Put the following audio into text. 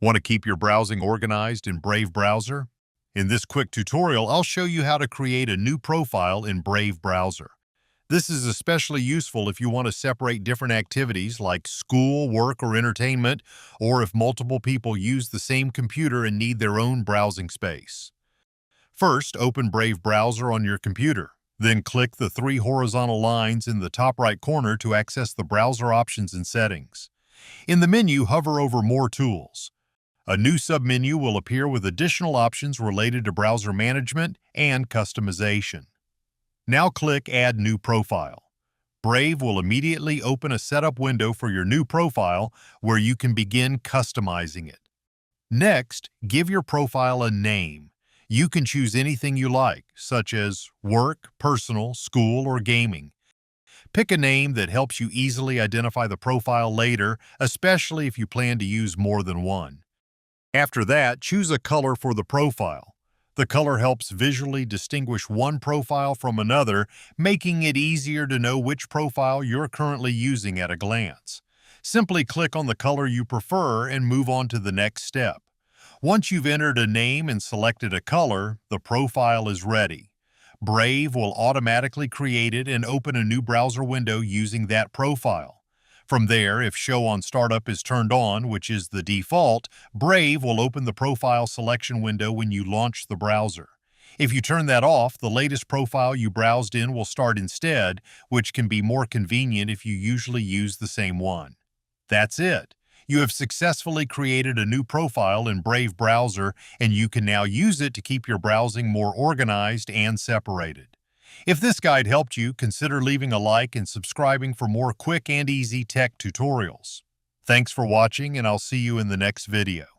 Want to keep your browsing organized in Brave Browser? In this quick tutorial, I'll show you how to create a new profile in Brave Browser. This is especially useful if you want to separate different activities like school, work, or entertainment, or if multiple people use the same computer and need their own browsing space. First, open Brave Browser on your computer. Then click the three horizontal lines in the top right corner to access the browser options and settings. In the menu, hover over More Tools. A new submenu will appear with additional options related to browser management and customization. Now click Add New Profile. Brave will immediately open a setup window for your new profile where you can begin customizing it. Next, give your profile a name. You can choose anything you like, such as work, personal, school, or gaming. Pick a name that helps you easily identify the profile later, especially if you plan to use more than one. After that, choose a color for the profile. The color helps visually distinguish one profile from another, making it easier to know which profile you're currently using at a glance. Simply click on the color you prefer and move on to the next step. Once you've entered a name and selected a color, the profile is ready. Brave will automatically create it and open a new browser window using that profile. From there, if Show on Startup is turned on, which is the default, Brave will open the profile selection window when you launch the browser. If you turn that off, the latest profile you browsed in will start instead, which can be more convenient if you usually use the same one. That's it. You have successfully created a new profile in Brave Browser, and you can now use it to keep your browsing more organized and separated. If this guide helped you, consider leaving a like and subscribing for more quick and easy tech tutorials. Thanks for watching, and I'll see you in the next video.